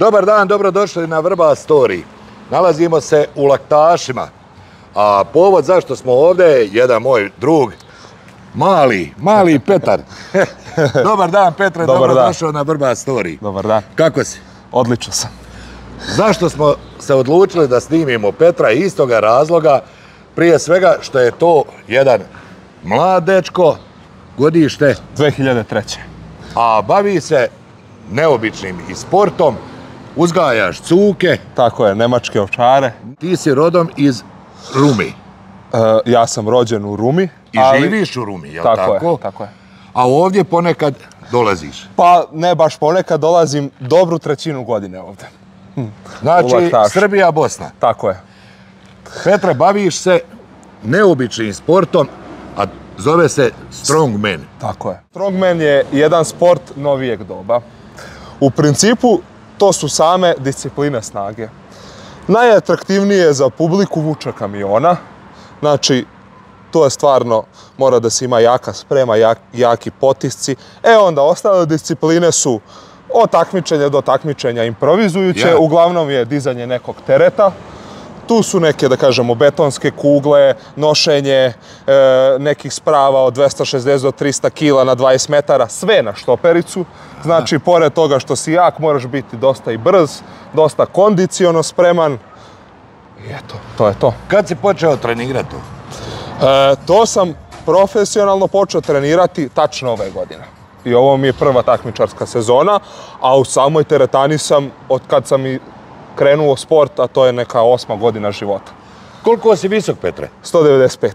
Dobar dan, dobrodošli na Vrbas Story. Nalazimo se u Laktašima, a povod zašto smo ovdje je jedan moj drug, mali Petar. Dobar dan, Petre, dobrodošao na Vrbas Story. Dobar dan. Kako si? Odlično sam. Zašto smo se odlučili da snimimo Petra? Iz toga razloga, prije svega što je to jedan mlad dečko, godište 2003. A bavi se neobičnim i sportom, uzgajaš cuke. Tako je, nemačke ovčare. Ti si rodom iz Rumi. Ja sam rođen u Rumi. I živiš u Rumi, jel tako? Tako je. A ovdje ponekad dolaziš? Pa ne baš ponekad, dolazim dobru trećinu godine ovdje. Znači, Srbija, Bosna. Tako je. Petre, baviš se neobičnim sportom, a zove se strongman. Tako je. Strongman je jedan sport novijeg doba. U principu, to su same discipline snage. Najatraktivnije za publiku vuča kamiona. Znači, to je stvarno, mora da se ima jaka sprema, jaki potisci. Onda ostale discipline su od takmičenja do takmičenja improvizujuće. Uglavnom je dizanje nekog tereta. Tu su neke, da kažemo, betonske kugle, nošenje nekih sprava od 260 do 300 kila na 20 metara, sve na štopericu. Znači, pored toga što si jak, moraš biti dosta i brz, dosta kondiciono spreman. I eto, to je to. Kad si počeo trenirati to? To sam profesionalno počeo trenirati tačno ove godine. I ovo mi je prva takmičarska sezona, a u samoj teretani sam, od kad sam i krenuo sport, a to je neka 8. godina života. Koliko si visok, Petre? 195.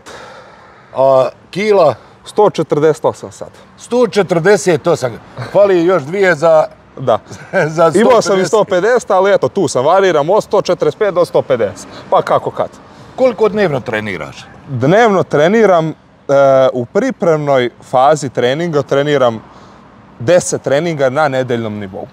A kila? 148 sad. 148. Fali još dvije za... Da. Za 150. Imao sam i 150, ali eto, tu sam variram od 145 do 150. Pa kako kad. Koliko dnevno treniraš? Dnevno treniram, u pripremnoj fazi treninga treniram 10 treninga na nedeljnom nivou.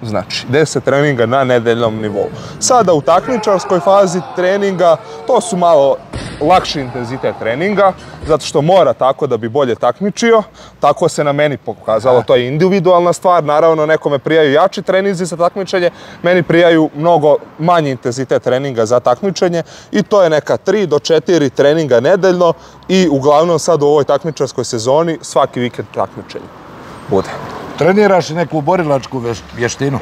Znači, 10 treninga na nedeljnom nivou. Sada u takmičarskoj fazi treninga, to su malo lakši intenzitet treninga, zato što mora tako da bi bolje takmičio. Tako se na meni pokazalo, to je individualna stvar. Naravno, nekome prijaju jači treninzi za takmičenje, meni prijaju mnogo manji intenzitet treninga za takmičenje i to je neka 3 do 4 treninga nedeljno i uglavnom sad u ovoj takmičarskoj sezoni svaki vikend takmičenje bude. Treniraš neku borilačku vještinu?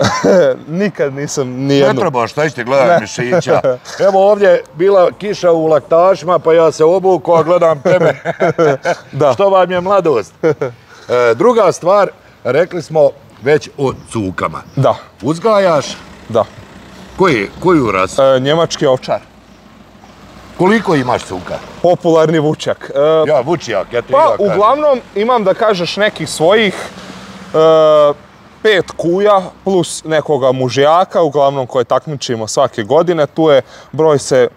Nikad nisam nijednu. Ne treba, šta ćete gledati mišića? Evo ovdje bila kiša u Laktašima, pa ja se obukao, a gledam tebe. Što vam je mladost? Druga stvar, rekli smo već o cukama. Da. Uzgajaš? Da. Koju rasu? Njemački ovčar. Koliko imaš cuka? Popularni vučjak. Ja, vučjak, ja ti pa, uglavnom imam, da kažeš, nekih svojih 5 kuja plus nekoga mužjaka, uglavnom koje takmičimo svake godine. Tu je broj se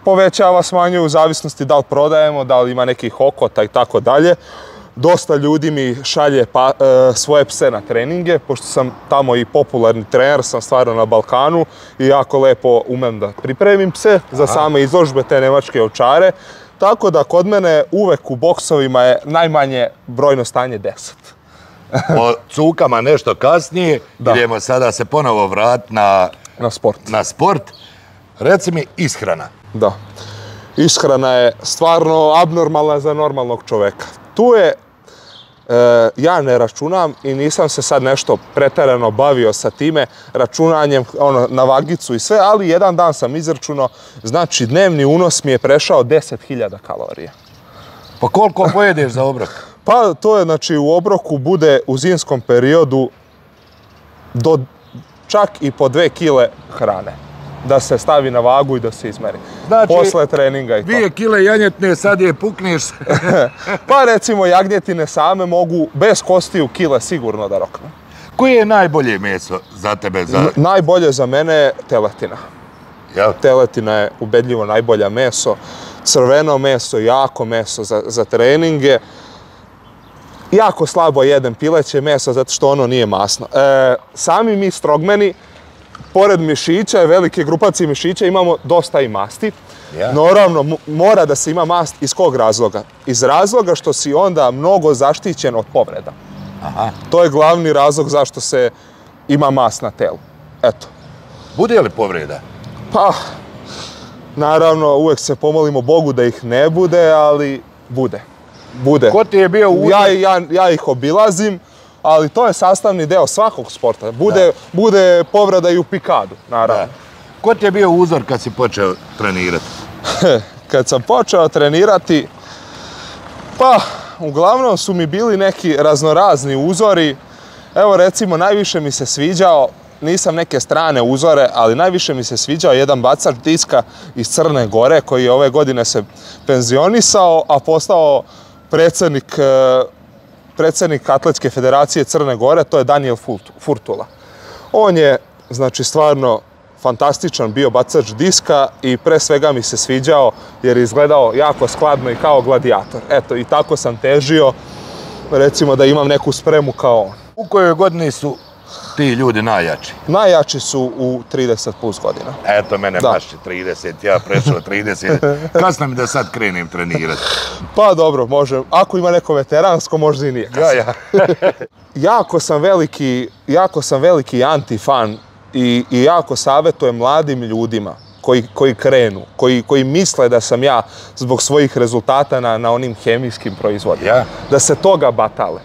povećava, smanjuje u zavisnosti da li prodajemo, da li ima nekih okota i tako dalje. Dosta ljudi mi šalje svoje pse na treninge, pošto sam tamo i popularni trener, sam stvarno na Balkanu i jako lepo umem da pripremim pse za same izložbe te nemačke ovčare. Tako da kod mene uvek u boksovima je najmanje brojno stanje 10. O cukama nešto kasnije, idemo sada se ponovo vratiti na sport. Reci mi, ishrana. Da. Ishrana je stvarno abnormalna za normalnog čoveka. Tu je, ja ne računam i nisam se sad nešto preterano bavio sa time, računanjem na vagicu i sve, ali jedan dan sam izračunao, znači dnevni unos mi je prešao 10.000 kalorija. Pa koliko pojedeš za obrok? Pa to je, znači, u obroku bude u zimskom periodu čak i po 2 kile hrane. Da se stavi na vagu i da se izmeri. Znači, posle treninga i to. 2 kile janjetne, sad je pukneš. Pa recimo jagnjetine same mogu bez kostiju kile sigurno da roknu. Koje je najbolje meso za tebe? Najbolje za mene je teletina. Teletina je ubedljivo najbolja meso. Crveno meso, jako meso za treninge. Jako slabo jedem pileće meso zato što ono nije masno. Sami mi strongmeni, pored mišića, velike grupacije mišića, imamo dosta i masti. Naravno, mora da se ima mast iz kog razloga? Iz razloga što si onda mnogo zaštićen od povreda. To je glavni razlog zašto se ima mast na telu. Eto. Bude li povreda? Pa, naravno, uvijek se pomolimo Bogu da ih ne bude, ali bude. Bude. Ko ti je bio uzor? Ja ih obilazim, ali to je sastavni deo svakog sporta. Bude povreda i u pikadu, naravno. Ko ti je bio uzor kad si počeo trenirati? Kad sam počeo trenirati, pa, uglavnom su mi bili neki raznorazni uzori. Evo, recimo, najviše mi se sviđao, nisam neke strane uzore, ali najviše mi se sviđao jedan bacač diska iz Crne Gore, koji je ove godine se penzionisao, a postao predsjednik Atletske federacije Crne Gore, to je Daniel Furtula. On je, znači, stvarno fantastičan bio bacač diska i pre svega mi se sviđao jer je izgledao jako skladno i kao gladijator. Eto, i tako sam težio, recimo, da imam neku spremu kao on. U kojoj godini su ti ljudi najjači? Najjači su u 30 plus godina. Eto, mene maši 30, ja prešao 30. Kasno mi da sad krenem trenirati. Pa dobro, može. Ako ima neko veteransko, možda i nije kasno. Jako sam veliki antifan i jako savjetujem mladim ljudima koji krenu, koji misle da sam ja zbog svojih rezultata na onim hemijskim proizvodima. Da se toga batale.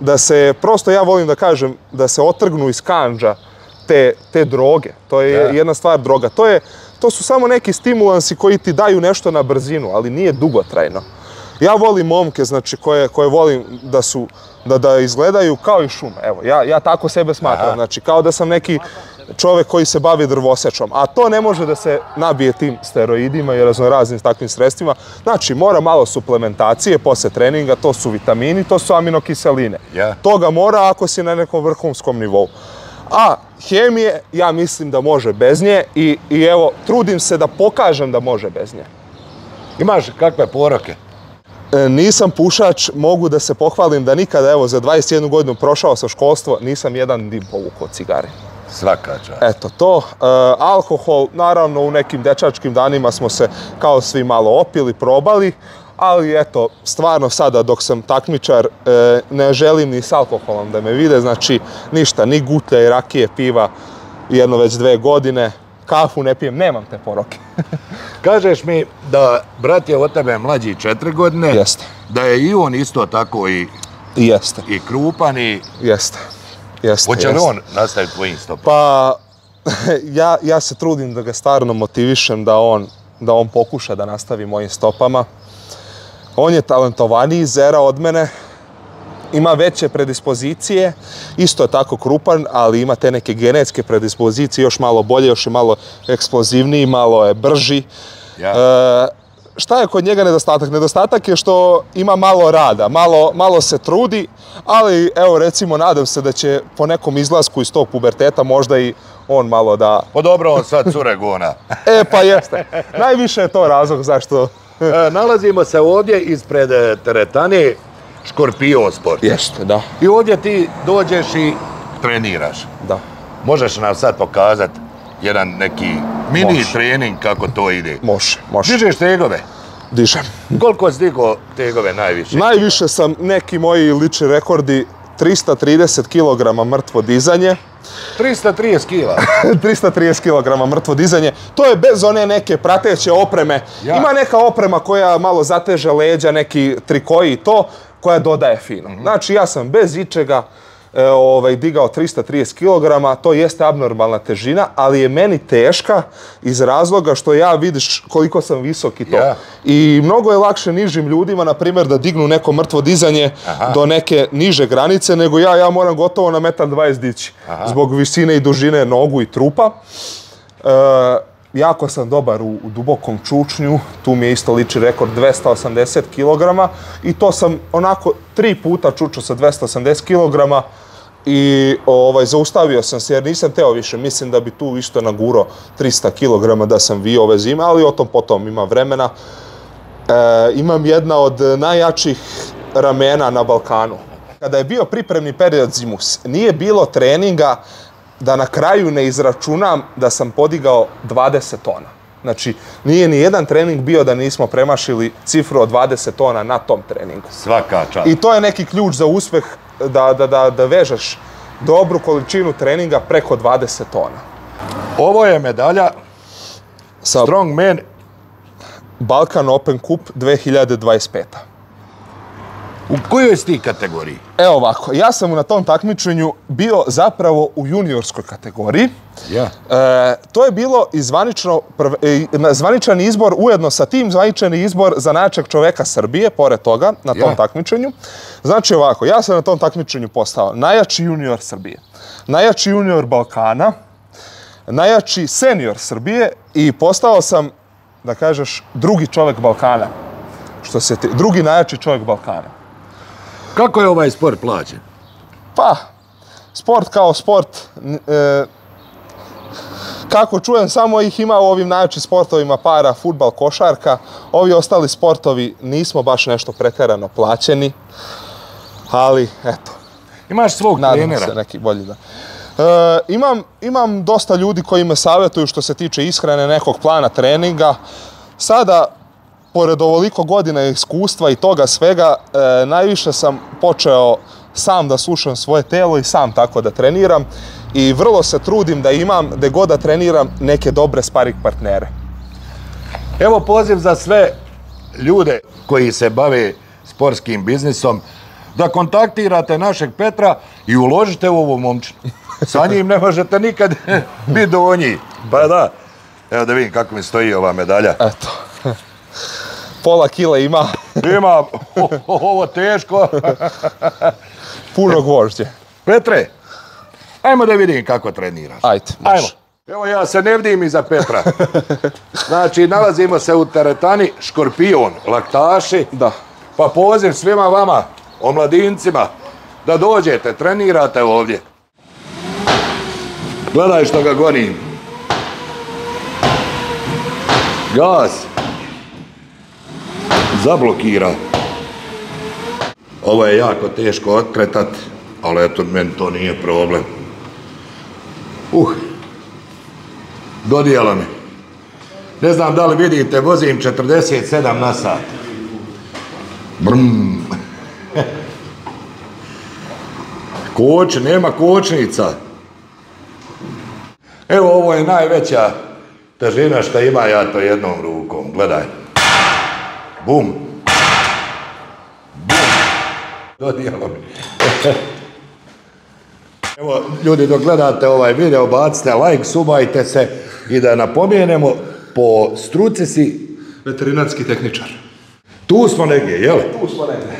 Da se, prosto ja volim da kažem, da se otrgnu iz kandža te droge. To je jedna stvar droga. To su samo neki stimulansi koji ti daju nešto na brzinu, ali nije dugotrajno. Ja volim momke, znači, koje volim da izgledaju kao i šuma. Evo, ja tako sebe smatram, znači, kao da sam neki čovjek koji se bavi drvosečom, a to ne može da se nabije tim steroidima i raznoraznim takvim sredstvima. Znači, mora malo suplementacije posle treninga, to su vitamini, to su aminokiseline. Toga mora ako si na nekom vrhunskom nivou. A hemije, ja mislim da može bez nje i evo, trudim se da pokažem da može bez nje. Imaš kakve poroke? Nisam pušač, mogu da se pohvalim da nikada, evo, za 21 godinu prošao sam školstvo, nisam jedan dim povukao cigare. Svaka čast. Eto to. Alkohol, naravno, u nekim dečačkim danima smo se kao svi malo opili, probali, ali eto, stvarno sada dok sam takmičar ne želim ni s alkoholom da me vide, znači ništa, ni gutlja i rakije, piva, jedno već 2 godine, kafu ne pijem, nemam te poroke. Kažeš mi da brat je od tebe mlađi 4 godine, Jeste. Da je i on isto tako i krupan i... Jeste. Hoće li on nastaviti tvojim stopama? Pa, ja se trudim da ga stvarno motivišem da on pokuša da nastavi mojim stopama. On je talentovaniji zera od mene, ima veće predispozicije, isto je tako krupan, ali ima te neke genetske predispozicije, još malo bolje, još je malo eksplozivniji, malo je brži. Šta je kod njega nedostatak? Nedostatak je što ima malo rada, malo se trudi, ali evo recimo nadam se da će po nekom izlasku iz tog puberteta možda i on malo da... Pa dobro, on sad cure gona. Pa jeste. Najviše je to razlog zašto... Nalazimo se ovdje ispred teretane Škorpio Sport. Jeste, da. I ovdje ti dođeš i treniraš. Da. Možeš nam sad pokazati jedan neki mini trening kako to ide? Može. Dižeš tegove? Dižem. Koliko si digao tegove najviše? Najviše sam, neki moji lični rekordi, 330 kg mrtvo dizanje. 330 kila? 330 kg mrtvo dizanje. To je bez one neke prateće opreme. Ima neka oprema koja malo zateže leđa, neki trikoji i to, koja dodaje fino. Znači, ja sam bez ičega digao 330 kg, to jeste abnormalna težina, ali je meni teška iz razloga što ja vidiš koliko sam visok i to. I mnogo je lakše nižim ljudima, na primjer, da dignu neko mrtvo dizanje do neke niže granice, nego ja moram gotovo na 1,20 m dići. Zbog visine i dužine nogu i trupa. Jako sam dobar u dubokom čučnju, tu mi je isto liči rekord 280 kg i to sam onako 3 puta čučao sa 280 kg i zaustavio sam se jer nisam teo više, mislim da bi tu isto nagurao 300 kg da sam vio ove zime, ali o tom potom ima vremena. Imam jedna od najjačih ramena na Balkanu. Kada je bio pripremni period zimus, nije bilo treninga da na kraju ne izračunam da sam podigao 20 tona. Znači, nije ni jedan trening bio da nismo premašili cifru od 20 tona na tom treningu. Svaka čast. I to je neki ključ za uspeh da vežeš dobru količinu treninga preko 20 tona. Ovo je medalja Sa Strongman. Balkan Open Cup 2025. U kojoj si ti kategoriji? Evo ovako, ja sam na tom takmičenju bio zapravo u juniorskoj kategoriji. Ja. To je bilo i zvaničan izbor, ujedno sa tim zvaničan izbor za najjačeg čoveka Srbije, pored toga, na tom takmičenju. Znači ovako, ja sam na tom takmičenju postao najjači junior Srbije, najjači junior Balkana, najjači senior Srbije i postao sam, da kažeš, drugi čovek Balkana. Drugi najjači čovjek Balkana. Kako je ovaj sport plaćen? Pa, sport kao sport, kako čujem, samo ih ima u ovim najjačim sportovima para, fudbal, košarka. Ovi ostali sportovi nismo baš nešto pretjerano plaćeni, ali eto. Imaš svog trenera? Nadam se neki bolji da. Imam dosta ljudi koji me savjetuju što se tiče ishrane, nekog plana treninga. Sada, pored ovoliko godina iskustva i toga svega, najviše sam počeo sam da slušam svoje telo i sam tako da treniram i vrlo se trudim da imam, gde god da treniram, neke dobre sparing partnere. Evo poziv za sve ljude koji se bave sportskim biznisom, da kontaktirate našeg Petra i uložite u ovu momčinu. Sa njim ne možete nikad biti donji. Pa da. Evo da vidim kako mi stoji ova medalja. Eto. Pola kile ima. Ima, ovo teško. Puno gvožđe. Petre, ajmo da vidim kako treniraš. Ajde, ajmo. Evo ja se ne vidim iza Petra. Znači, nalazimo se u teretani Škorpion, laktaši. Da. Pa poziv svima vama, omladincima, da dođete, trenirate ovdje. Gledaj što ga gonim. Gas. Zablokira. Ovo je jako teško otkretat, ali eto, meni to nije problem. Dodijelo mi. Ne znam da li vidite, vozim 47 na sat. Brm. Koč, nema kočnica. Evo, ovo je najveća težina što ima, ja to jednom rukom. Gledaj. Bum. Bum. Dodijelo mi. Evo, ljudi, dok gledate ovaj video, bacite like, subajte se i da napomenemo, po struci si veterinarski tehničar. Tu smo negdje, jel? Tu smo negdje.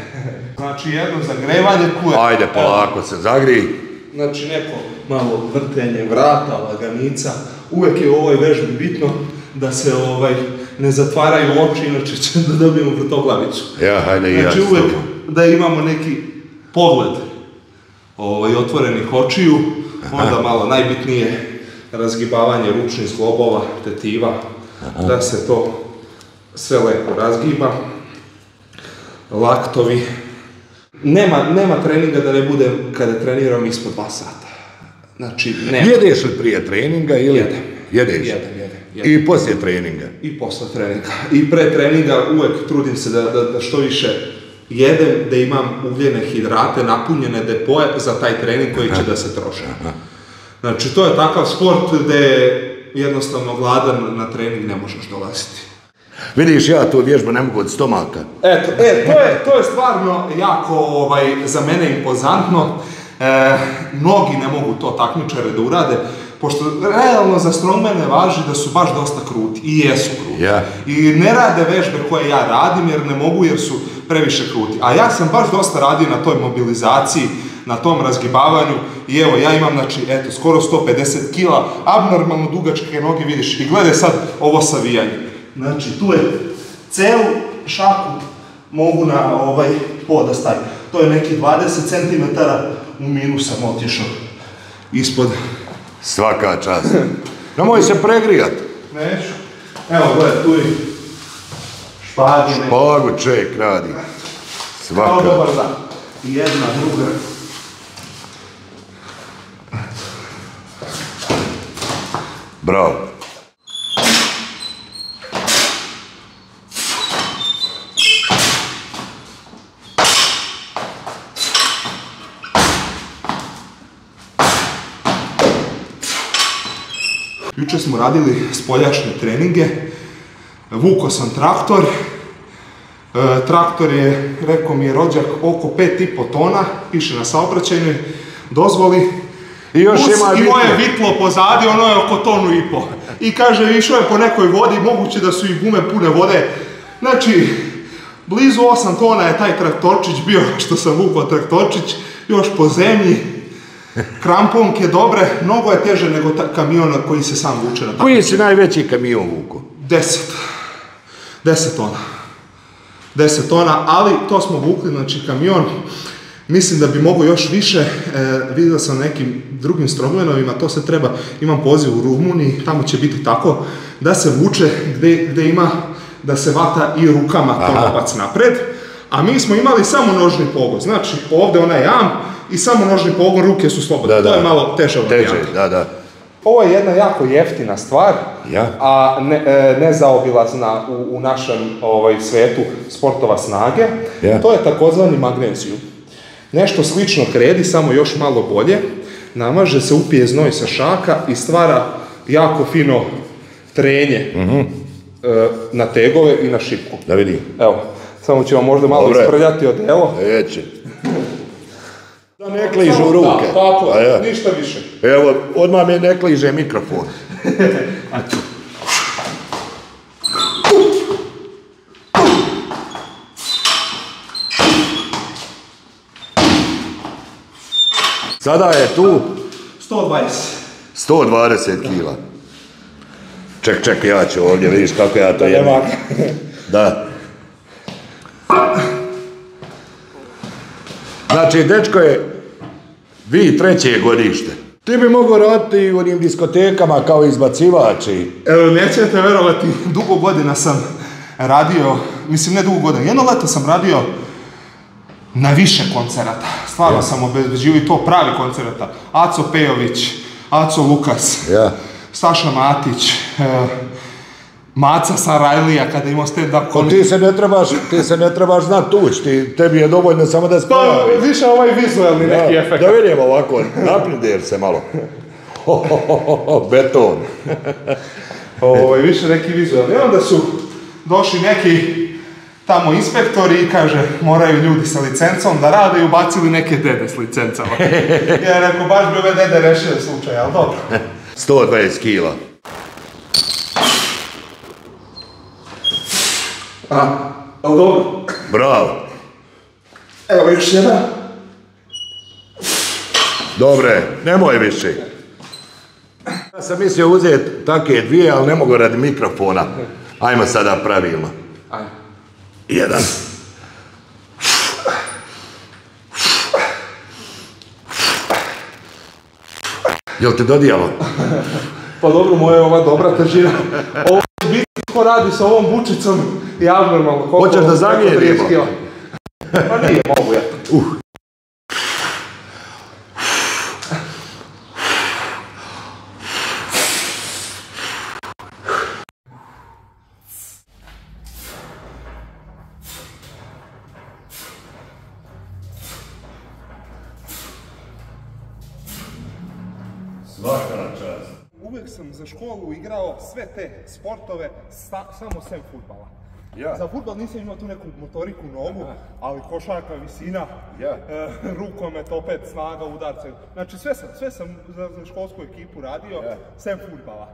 Znači jedno zagrevanje kuje. Ajde, polako se zagrij. Znači neko malo vrtenje vrata, laganica. Uvijek je u ovoj vežbi bitno da se ne zatvaraju oči, inače će da dobijemo vrtoglavicu. Ja, hajde i ja. Znači uvijek da imamo neki pogled otvorenih očiju, onda malo najbitnije razgibavanje ručnih zglobova, tetiva, da se to sve lepo razgiba. Laktovi. Nema treninga da ne bude kada treniram ispod 2 sata. Znači, nema. Jedeš li prije treninga ili? Jedem. Jedeš? Jedem. I poslije treninga? I posle treninga. I pre treninga uvek trudim se da što više jedem, da imam ugljene hidrate, napunjene depoje za taj trening koji će da se troše. Znači, to je takav sport gde jednostavno gladan na trening ne možeš dolaziti. Vidiš, ja tu vježbu ne mogu od stomaka. Eto, to je stvarno jako za mene impozantno. Mnogi ne mogu to takmičare da urade, pošto realno za strongmane važi da su baš dosta kruti i jesu kruti. I ne rade vežbe koje ja radim jer ne mogu jer su previše kruti. A ja sam baš dosta radio na toj mobilizaciji, na tom razgibavanju i evo ja imam, znači, eto, skoro 150 kila, abnormalno dugačke noge, vidiš, i gledaj sad ovo savijanje. Znači, tu je celu šaku mogu na pod da stavim. To je neki 20 cm u minus sam otišao ispod. Svaka čast. Nemoj se pregrijat. Neću. Evo, gledaj, tu je špagu. Špagu čovjek radi. Svaka. Evo, dobar dan. Jedna, druga. Bravo. Juče smo radili spoljašnje treninge, vuko sam traktor. Traktor je, rekao mi je rođak, oko 5,5 tona, piše na saobraćajnoj dozvoli. I još ima vitlo. I moje vitlo pozadi, ono je oko 1,5 tona. I kaže, išao je po nekoj vodi, moguće da su i gume pune vode. Znači, blizu 8 tona je taj traktorčić bio, što sam vukao traktorčić, još po zemlji. Kramponke dobre, mnogo je teže nego kamion koji se sam vuče na tako. Koji si najveći kamion vuko? 10 tona. 10 tona, ali to smo vukli, znači kamion. Mislim da bi mogo još više, vidio sam nekim drugim strongmanovima, to se treba, imam poziv u Rumuniji, tamo će biti tako, da se vuče gdje ima, da se vata i rukama to novac napred, a mi smo imali samo nožni pogon, znači ovdje onaj jam i samo nožni pogon, ruke su slobodne, to je malo teže varijanta. Ovo je jedna jako jeftina stvar, a nezaobilazna u našem svetu sportova snage, to je takozvani magnezijum. Nešto slično kredi, samo još malo bolje, namaže se, upije znoj sa šaka i stvara jako fino trenje na tegove i na šipku. Da vidim. Evo, samo ću vam možda malo isprljati odelo. Eće. Da ne kližu ruke. Tako, ništa više. Evo, odmah mi ne kliže mikrofon. Sada je tu 120 kila. Ček, ja ću ovdje, vidiš kako ja to jedem. Da. Znači, dečko je, vi 3. godište. Ti bi mogao raditi u onim diskotekama kao izbacivači. Evo, nećete verovati, dugo godina sam radio, mislim ne dugo godina, jedno leto sam radio na više koncerata. Stvarno sam obezbeđivao i to pravi koncerata. Aco Pejović, Aco Lukas, Staša Matić, Maca Sarajlija kada imao stand-up komediju. Ti se ne trebaš znat tuć, tebi je dovoljno samo da spajaviš. To više ovaj vizualni neki efekt. Da vidimo ovako, naprijed se malo. Beton. Više neki vizualni. Onda su došli neki tamo inspektori i kaže, moraju ljudi sa licencom da rade i ubacili neke dede s licencama. Ja rekao, baš bi ove dede rešile slučaj, ali dobro. 120 kila. Ali dobro. Bravo. Evo još jedan. Dobre, nemoj više. Ja sam mislio uzeti take dvije, ali ne mogu radi mikrofona. Ajmo sada pravilno. Ajmo. 1. Jel te dodijalo? Pa dobro, moja je ova dobra težina. Ovo biti ko radi sa ovom bučicom i abnormalno. Hoćeš da zamjerimo? Pa nije, mogu ja. Uvijek sam za školu igrao sve te sportove, samo sem fudbala. Za fudbal nisam imao tu neku motoriku nogu, ali košarka, visina, rukomet, opet snaga, udarce. Znači sve sam za školsku ekipu radio, sem fudbala.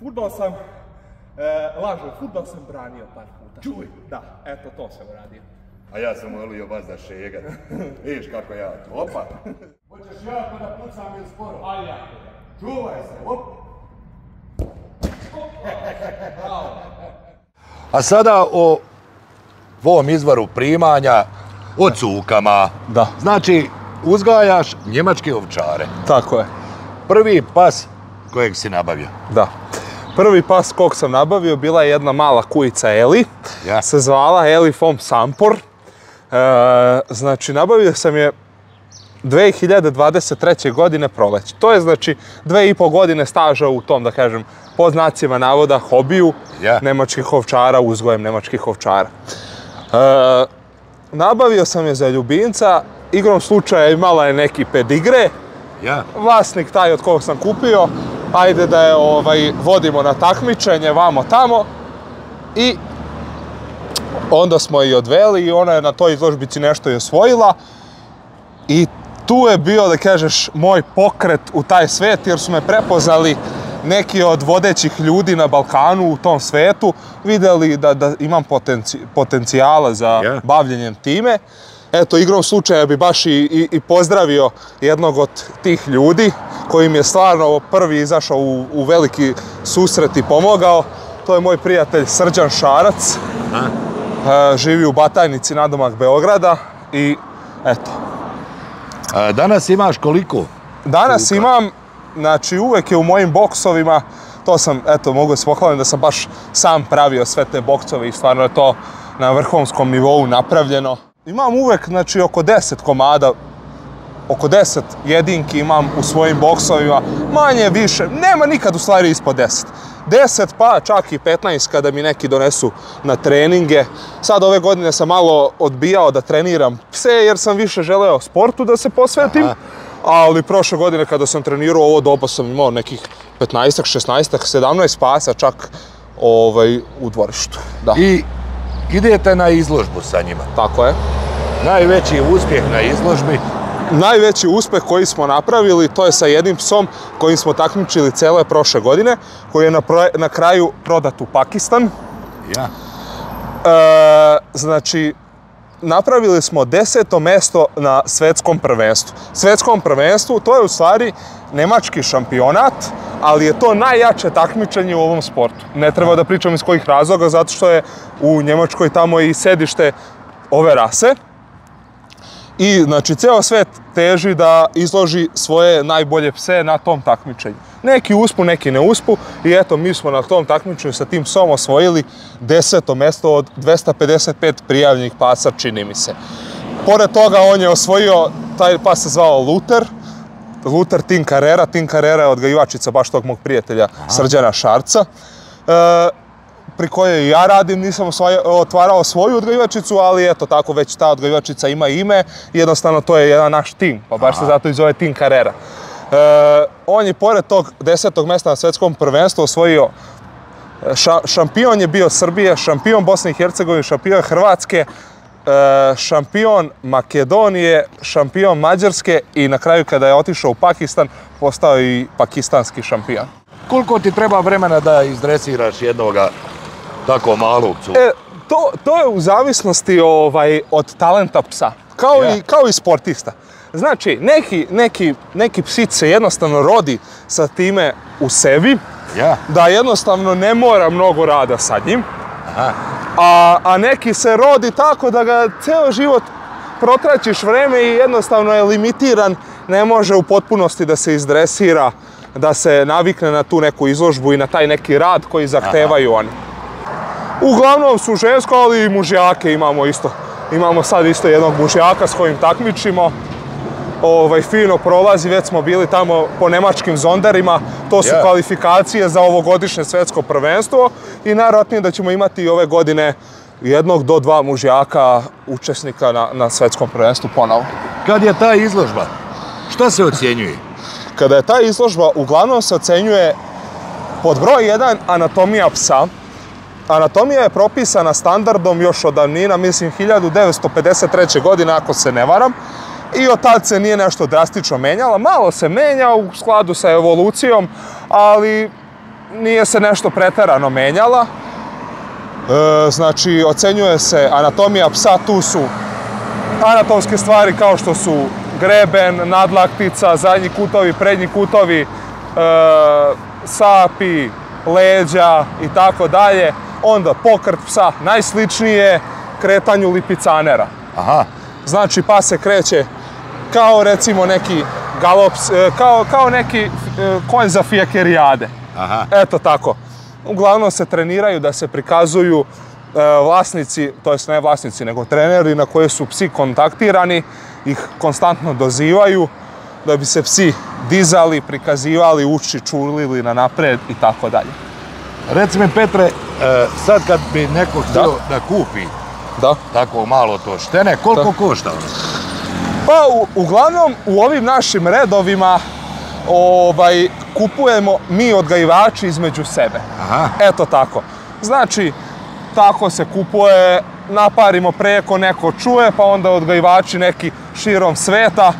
Fudbal sam, fudbal sam branio par puta. Čuj! Da, eto to sam uradio. A ja sam volio baš da šegat. Vidiš kako ja, opa! Hoćeš jako da pucam ili sporo? Aj jako. Čuvaj se, op! A sada o ovom izvoru primanja, o cukama. Da. Znači, uzgajaš njemačke ovčare. Tako je. Prvi pas kojeg si nabavio? Da. Prvi pas kog sam nabavio bila je jedna mala kujica Eli. Se zvala Eli vom Sampor. Znači, nabavio sam je 2023. godine proleće. To je znači 2,5 godine staža u tom, da kažem, pod znacima navoda, hobiju nemačkih ovčara, uzgojem nemačkih ovčara. Nabavio sam je za ljubimca, igrom slučaja imala je neki pedigre. Vlasnik taj od kog sam kupio ajde da je vodimo na takmičenje, vamo tamo. I onda smo je odveli i ona je na toj izložbici nešto i osvojila. I tu je bio, da kažeš, moj pokret u taj svet, jer su me prepoznali neki od vodećih ljudi na Balkanu u tom svetu, vidjeli da imam potencijala za bavljenjem time. Eto, igrom slučaja bi baš i pozdravio jednog od tih ljudi koji mi je stvarno prvi izašao u veliki susret i pomogao. To je moj prijatelj Srđan Šarac. Živi u Batajnici nadomak Beograda i eto. Danas imaš koliko? Danas imam, znači uvek je u mojim boksovima, to sam, eto, mogu se pohvaliti da sam baš sam pravio sve te boksove i stvarno je to na vrhunskom nivou napravljeno. Imam uvek, znači, oko 10 komada, oko 10 jedinki imam u svojim boksovima, manje, više, nema nikad u stvari ispod 10. 10 pa čak i 15 kada mi neki donesu na treninge. Sad ove godine sam malo odbijao da treniram pse jer sam više želeo sportu da se posvetim. Ali prošle godine kada sam trenirao ovo doba sam imao nekih 15, 16, 17 pasa čak u dvorištu. Da. I idete na izložbu sa njima. Tako je. Najveći uspjeh na izložbi? Najveći uspjeh koji smo napravili, to je sa jednim psom kojim smo takmičili cele prošle godine, koji je na kraju prodat u Pakistan. Ja. Znači, napravili smo 10. mesto na svetskom prvenstvu. Svetskom prvenstvu, to je u stvari nemački šampionat, ali je to najjače takmičenje u ovom sportu. Ne treba da pričam iz kojih razloga, zato što je u Njemačkoj tamo i sedište ove rase. I, znači, ceo svet teži da izloži svoje najbolje pse na tom takmičenju. Neki uspu, neki ne uspu. I eto, mi smo na tom takmičenju sa tim psom osvojili 10. mesto od 255 prijavljenih pasa, čini mi se. Pored toga, on je osvojio, taj pas se zvao Luther. Luther Tin Carrera. Tin Carrera je odgajivačica baš tog mog prijatelja Srđana Šarca. Pri kojoj ja radim, nisam otvarao svoju odgajivačicu, ali eto tako, već ta odgajivačica ima ime i jednostavno to je jedan naš tim, pa baš se zato i zove Tin Carrera. On je pored tog 10. mesta na svetskom prvenstvu osvojio, šampion je bio Srbije, šampion Bosne i Hercegovine, šampion Hrvatske, šampion Makedonije, šampion Mađarske i na kraju kada je otišao u Pakistan, postao i pakistanski šampion. Koliko ti treba vremena da izdresiraš jednoga tako malog psa? To je u zavisnosti od talenta psa, kao i sportista. Znači, neki psić se jednostavno rodi sa time u sebi, da jednostavno ne mora mnogo rada sa njim, a neki se rodi tako da ga ceo život protraćiš vreme i jednostavno je limitiran, ne može u potpunosti da se izdresira, da se navikne na tu neku izložbu i na taj neki rad koji zahtevaju oni. Uglavnom su žensko, ali i mužjake imamo isto. Imamo sad isto jednog mužjaka s kojim takmičimo. Fino prolazi, već smo bili tamo po nemačkim zonderima. To su kvalifikacije za ovogodišnje svetsko prvenstvo i najvjerojatnije da ćemo imati i ove godine 1 do 2 mužjaka učesnika na svetskom prvenstvu ponovo. Kad je ta izložba? Šta se ocjenjuje? Kada je ta izložba, uglavnom se ocenjuje pod broj 1 anatomija psa. Anatomija je propisana standardom još od davnina, mislim 1953. godine, ako se ne varam. I od tad se nije nešto drastično menjala. Malo se menja u skladu sa evolucijom, ali nije se nešto preterano menjala. Znači, ocenjuje se anatomija psa, tu su anatomske stvari kao što su greben, nadlaktica, zadnji kutovi, prednji kutovi, sapi, leđa i tako dalje. Onda pokret psa najsličnije kretanju lipicanera. Znači, pas se kreće kao recimo neki galop, kao neki konj za fijakerijade. Eto tako. Uglavnom se treniraju da se prikazuju vlasnici, to jest ne vlasnici, nego treneri na koje su psi kontaktirani, ih konstantno dozivaju da bi se psi dizali, prikazivali, uši čulili na napred i tako dalje. Reci mi, Petre, sad kad bi neko htio da kupi tako malo to štene, koliko košta? Pa, uglavnom, u ovim našim redovima kupujemo mi odgajivači između sebe. Aha. Eto tako. Znači, tako se kupuje, naparimo preko, neko čuje, pa onda odgajivači neki širom sveta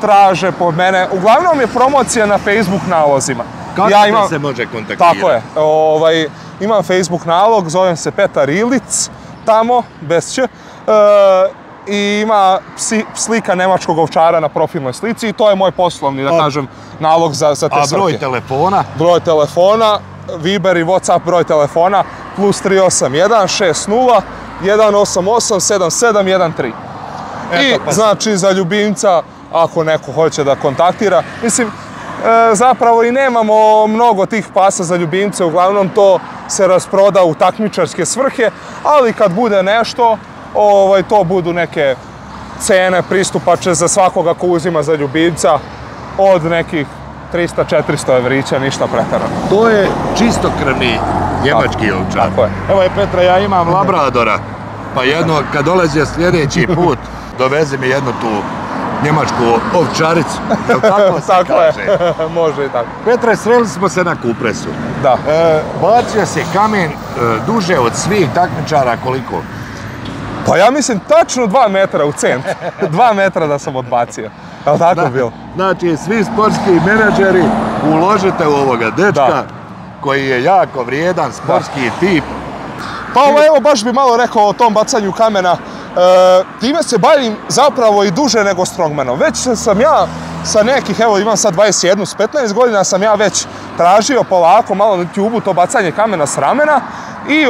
traže po mene. Uglavnom je promocija na Facebook nalozima. Kako se može kontaktirati? Tako je. Imam Facebook nalog, zovem se Petar Ilic, tamo, bez ć. I ima slika nemačkog ovčara na profilnoj slici i to je moj poslovni, da kažem, nalog za te svrhe. A broj telefona? Broj telefona, Viber i WhatsApp broj telefona, +381 60 188 7713. I znači za ljubimca, ako neko hoće da kontaktira, mislim, zapravo i nemamo mnogo tih pasa za ljubimce, uglavnom to se rasproda u takmičarske svrhe, ali kad bude nešto, to budu neke cene pristupače za svakoga ko uzima za ljubimca od nekih 300-400 evrića, ništa preterano. To je čistokrvni njemački ovčar. Tako je. Evo je Petra, ja imam labradora, pa jedno kad dolazi sljedeći put doveze mi jednu tu njemačku ovčaricu. Jel tako se tako kaže? Je. Može i tako. Petre, sreli smo se na Kupresu. Da. Bacio se kamen duže od svih takmičara koliko? Pa ja mislim tačno 2 metra u centru. 2 metra da sam odbacio. Je li tako bilo? Znači, svi sportski menadžeri uložite u ovoga dečka koji je jako vrijedan, sportski tip. Pa evo, baš bi malo rekao o tom bacanju kamena. Time se bavim zapravo i duže nego strongmanom. Već sam ja sa nekih, evo imam sad 21, s 15 godina sam ja već tražio polako malo na YouTubeu to bacanje kamena s ramena i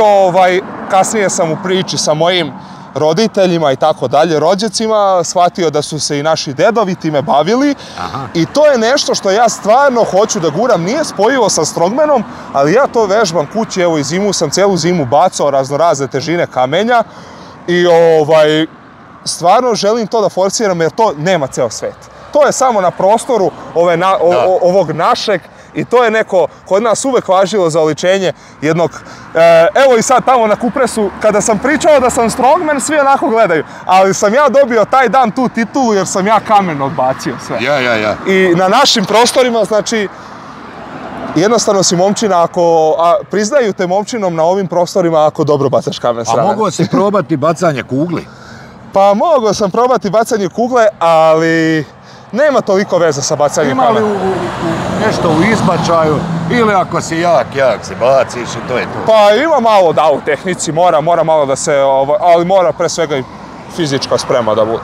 kasnije sam u priči sa mojim roditeljima i tako dalje, rođacima, shvatio da su se i naši dedovi time bavili. Aha. I to je nešto što ja stvarno hoću da guram, nije spojivo sa strongmanom, ali ja to vežbam kući, evo i zimu sam cijelu zimu bacao raznorazne težine kamenja i stvarno želim to da forsiram jer to nema ceo svet. To je samo na prostoru ovog našeg i to je neko kod nas uvek važilo za oličenje jednog... Evo i sad tamo na Kupresu, kada sam pričao da sam strongman, svi onako gledaju. Ali sam ja dobio taj dan tu titulu jer sam ja kamen odbacio sve. Ja. I na našim prostorima, znači, jednostavno si momčina ako... priznaju te momčinom na ovim prostorima ako dobro bacaš kamen s ramena. A mogao si probati bacanje kugli? Pa mogao sam probati bacanje kugle, ali... nema toliko veze sa bacanjem kamena. Ima li nešto u izbačaju ili ako si jak se baciš i to je to? Pa ima malo da u tehnici, mora malo da se, ali mora pre svega i fizička sprema da bude.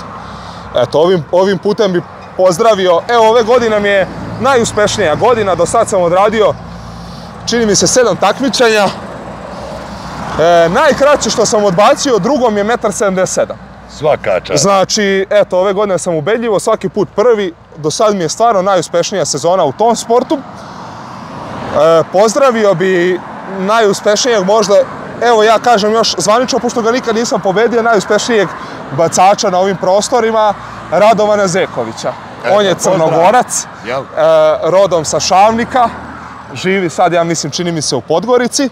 Eto, ovim putem bi pozdravio, evo ove godine mi je najuspešnija godina, do sad sam odradio, čini mi se 7 takmičenja. Najkraće što sam odbacio, drugom je 1,77 m. Svaka čast. Znači, eto, ove godine sam ubedljivo svaki put prvi. Do sad mi je stvarno najuspešnija sezona u tom sportu. Pozdravio bi najuspešnijeg možda, evo ja kažem još zvanično, pošto ga nikad nisam pobedio, najuspešnijeg bacača na ovim prostorima, Radovana Zekovića. On je Crnogorac, rodom sa Šavnika, živi sad, ja mislim, čini mi se u Podgorici.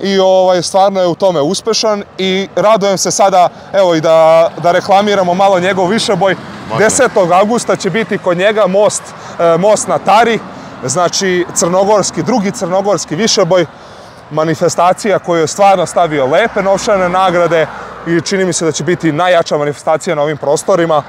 I stvarno je u tome uspešan i radujem se sada, evo i da reklamiramo malo njegov višeboj. 10. augusta će biti kod njega most na Tari, znači drugi crnogorski višeboj, manifestacija koju je stvarno stavio lepe novčane nagrade i čini mi se da će biti najjača manifestacija na ovim prostorima.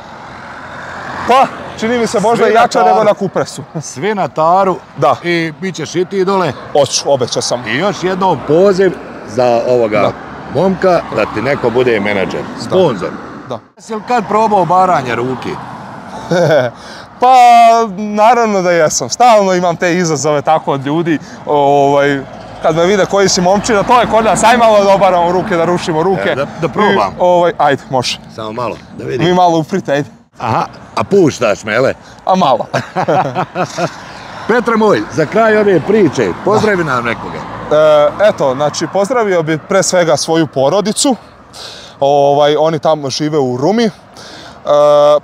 Pa, čini mi se možda i jača nego na Kupresu. Svi na Taru. Da. I bit ćeš i ti dole. Hoću, obećao sam. I još jednom poziv za ovoga momka da ti neko bude menadžer, sponzor. Da. Jesi li kad probao baranje ruki? Pa, naravno da jesam. Stalno imam te izazove tako od ljudi. Kad me vide koji si momčina, to je kod nas, aj malo da obaramo ruke, da rušimo ruke. Da probam. Ajde, može. Samo malo, da vidim. Mi malo uprite, ajde. Aha, a puštaš me, ele? A malo. Petre moj, za kraj ove priče, pozdravi nam nekoga. Eto, znači, pozdravio bi pre svega svoju porodicu. Oni tamo žive u Rumi.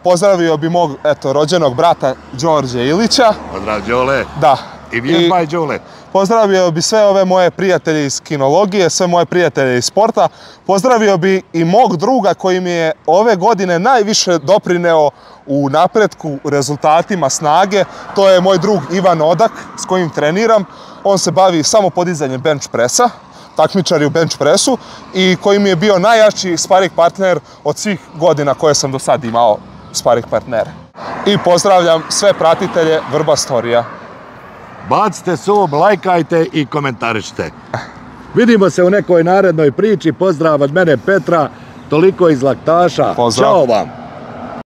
Pozdravio bi mog, rođenog brata Đorđe Ilića. Pozdrav, Đole. Da. I vježbaj, Đole. Pozdravio bi sve ove moje prijatelje iz kinologije, sve moje prijatelje iz sporta. Pozdravio bi i mog druga koji mi je ove godine najviše doprineo u napretku, rezultatima, snage, to je moj drug Ivan Odak s kojim treniram. On se bavi samo podizanjem bench pressa, takmičar je u bench pressu i koji mi je bio najjači sparing partner od svih godina koje sam do sad imao sparing partnere. I pozdravljam sve pratitelje Vrba Storija. Bacite sub, lajkajte i komentarišite. Vidimo se u nekoj narednoj priči. Pozdrav od mene Petra, toliko iz Laktaša. Pozdrav. Ćao vam.